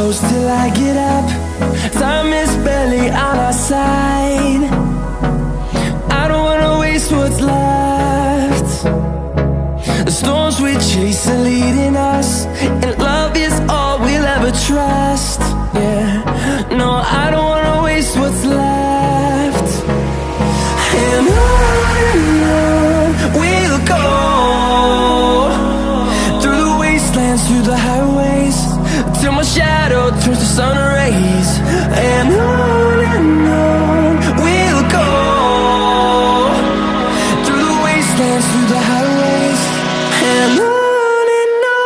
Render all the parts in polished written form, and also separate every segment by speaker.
Speaker 1: close till I get up. Time is barely on our side. I don't wanna waste what's left. The storms we chase are leading us, and love is all we'll ever trust. Yeah, no, I don't wanna waste what's left. And on we'll go, through the wastelands, through the highways, till my shadow turns to sun rays. And on we'll go, through the wastelands, through the highways, and on we'll go.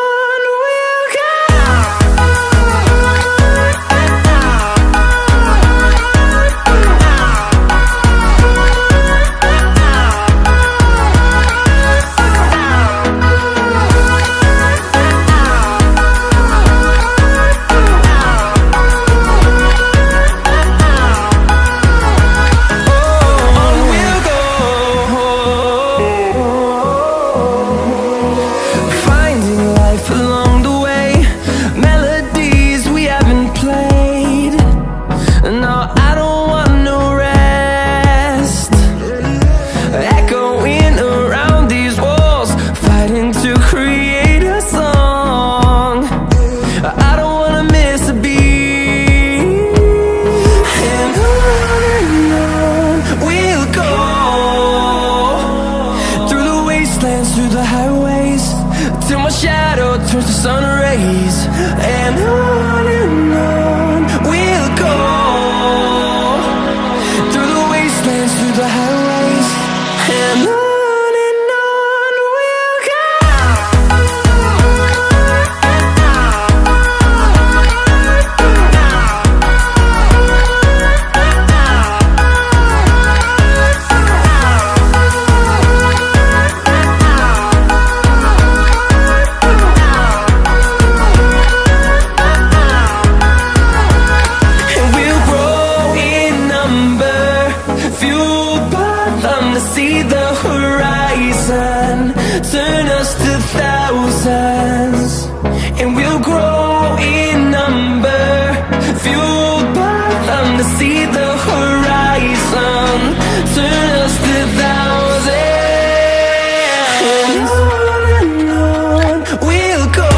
Speaker 1: Through the highways, till my shadow turns to sun rays. And on we'll go, through the wastelands, through the highways, and on we'll go. See the horizon, turn us to thousands, and we'll grow in number, fueled by them. To see the horizon, turn us to thousands, and on we'll go,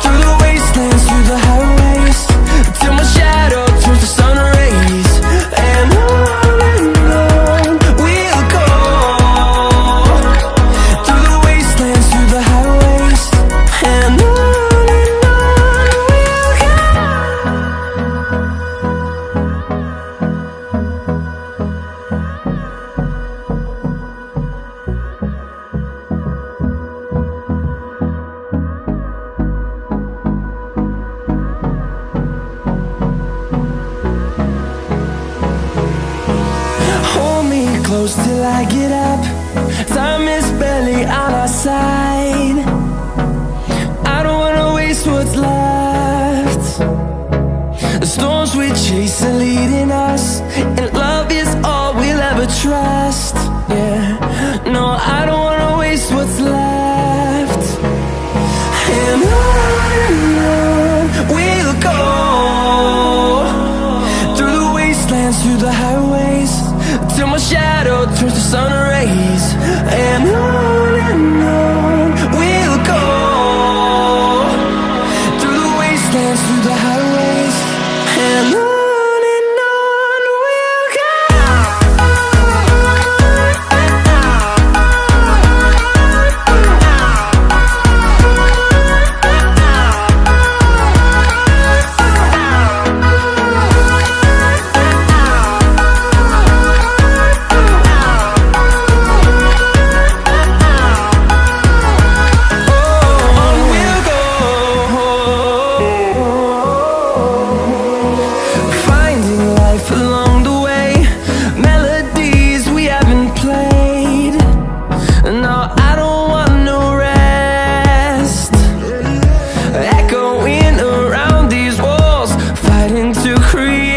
Speaker 1: through the wastelands, through the highways, till my shadow turns to sun rays. And close till I get up. Time is barely on our side. I don't wanna waste what's left. The storms we chase are leading us, and love is all we'll ever trust. Yeah, no, I don't wanna waste what's left. And on we'll go, through the wastelands, through the highways, till my shadow turns to sun rays. And on we'll go, through the wastelands, through the highways, and on. Create